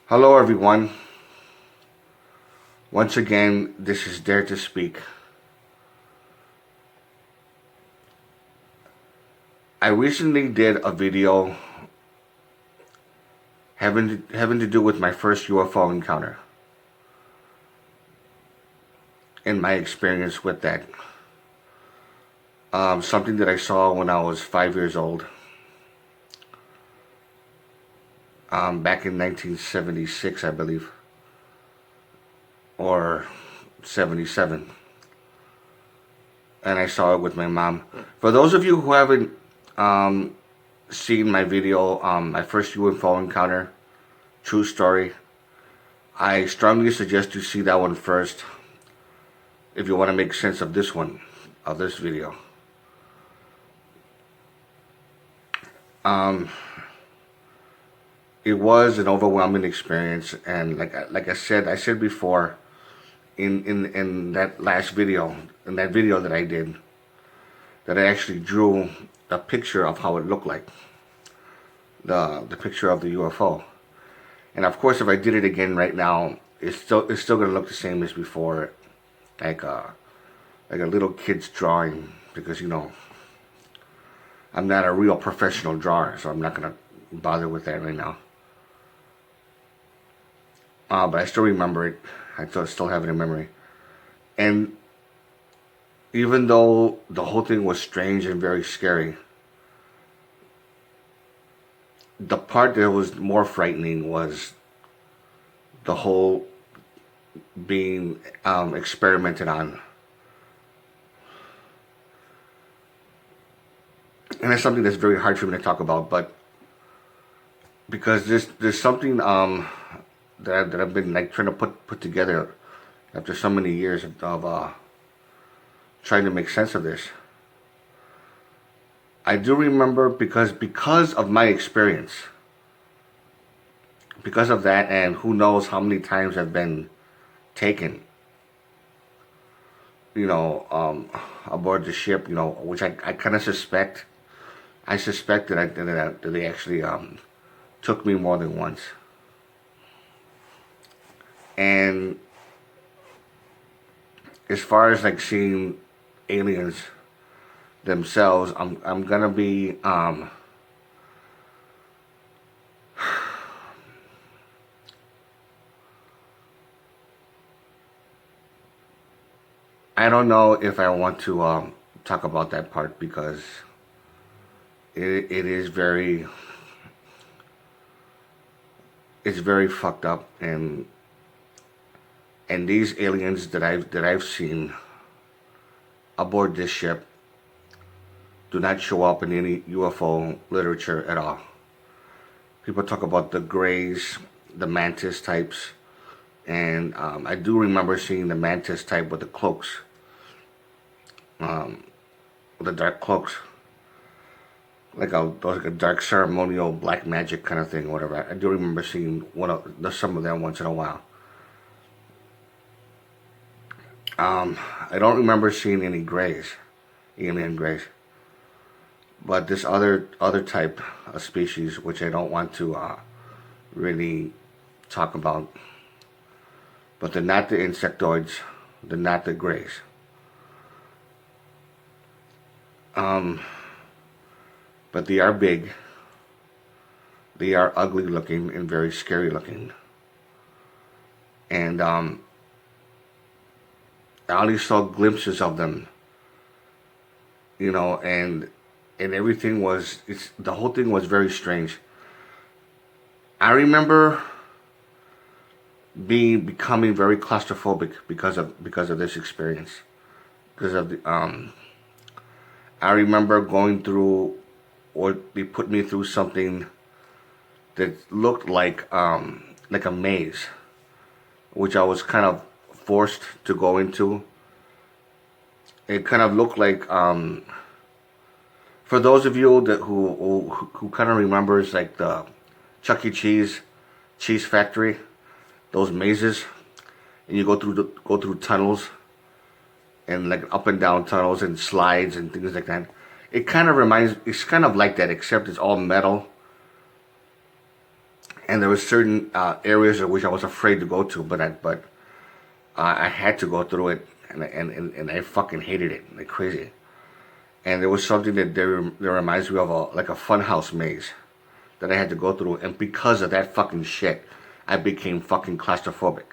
Hello, everyone. Once again, this is Dare to Speak. I recently did a video having to do with my first UFO encounter and my experience with that. Something that I saw when I was 5 years old, back in 1976, I believe, or 77. And I saw it with my mom. For those of you who haven't seen my video, my first UFO encounter, true story, I strongly suggest you see that one first if you want to make sense of this one, of this video. It was an overwhelming experience, and like I said before, in that last video, in that video that I did, that I actually drew a picture of how it looked like, the picture of the UFO. And of course, if I did it again right now, it's still gonna look the same as before, like a little kid's drawing, because I'm not a real professional drawer, so I'm not gonna bother with that right now. But I still remember it. I still have it in memory. And even though the whole thing was strange and very scary, the part that was more frightening was the whole being experimented on. And it's something that's very hard for me to talk about, but because there's something that I've been like trying to put together after so many years of trying to make sense of this. I do remember because of my experience, because of that, and who knows how many times I've been taken, aboard the ship, which I kind of suspect. I suspect that they actually took me more than once. And as far as like seeing aliens themselves, I'm gonna be I don't know if I want to talk about that part, because it is it's very fucked up, and these aliens that I've seen aboard this ship do not show up in any UFO literature at all. People talk about the grays, the mantis types, and I do remember seeing the mantis type with the cloaks, the dark cloaks, like a dark ceremonial black magic kind of thing, or whatever. I do remember seeing some of them once in a while. I don't remember seeing any grays, alien grays, but this other type of species, which I don't want to really talk about, but they're not the insectoids, they're not the grays. But they are big, they are ugly looking and very scary looking, and I only saw glimpses of them, and everything was, the whole thing was very strange. I remember becoming very claustrophobic because of this experience, because of the I remember going through, or they put me through something that looked like a maze, which I was kind of forced to go into. It kind of looked like, for those of you who kind of remembers like the Chuck E. Cheese factory, those mazes, and you go through tunnels, and like up and down tunnels and slides and things like that. It's kind of like that, except it's all metal, and there were certain areas of which I was afraid to go to, but I had to go through it, and I fucking hated it like crazy. And there was something that reminds me of like a funhouse maze that I had to go through, and because of that fucking shit, I became fucking claustrophobic.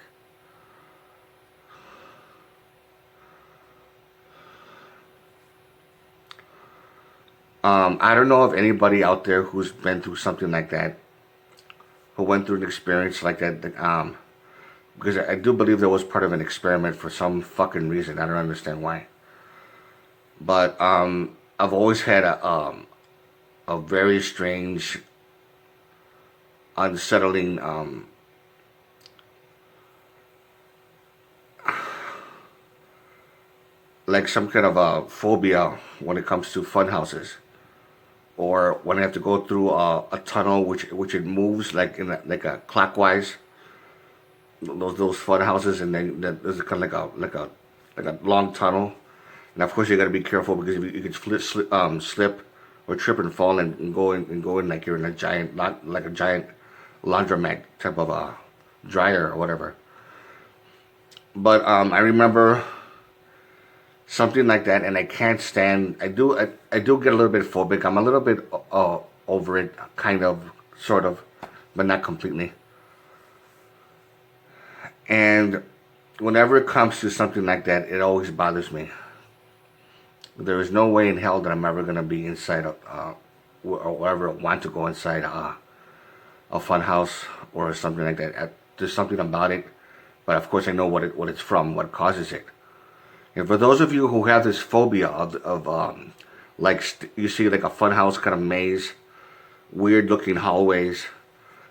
I don't know of anybody out there who's been through something like that, who went through an experience like that. Because I do believe that was part of an experiment for some fucking reason. I don't understand why. But I've always had a very strange, unsettling like some kind of a phobia when it comes to fun houses, or when I have to go through a tunnel which it moves like in like a clockwise. Those fun houses, and then there's kind of like a long tunnel, and of course you got to be careful because you could slip or trip and fall and go in like you're in a giant like a giant laundromat type of a dryer or whatever. But I remember something like that, and I can't stand. I do get a little bit phobic. I'm a little bit over it, kind of, sort of, but not completely. And whenever it comes to something like that, it always bothers me. There is no way in hell that I'm ever gonna be inside or ever want to go inside a fun house or something like that. There's something about it, but of course I know what it's from, what causes it. And for those of you who have this phobia of like you see like a funhouse kind of maze, weird looking hallways,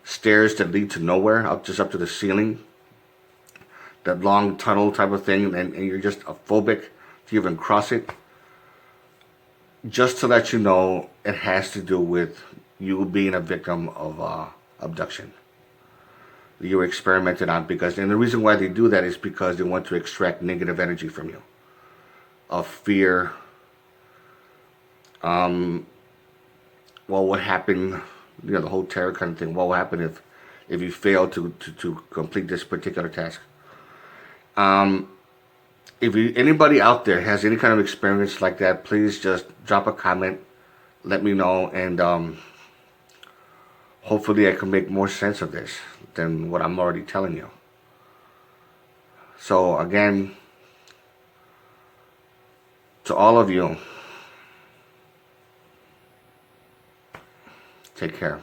stairs that lead to nowhere, up to the ceiling, that long tunnel type of thing, and you're just a phobic to even cross it. Just to let you know, it has to do with you being a victim of abduction. You were experimented on and the reason why they do that is because they want to extract negative energy from you, of fear. What would happen? The whole terror kind of thing. What will happen if you fail to complete this particular task? If anybody out there has any kind of experience like that, please just drop a comment, let me know, and hopefully I can make more sense of this than what I'm already telling you. So again, to all of you, take care.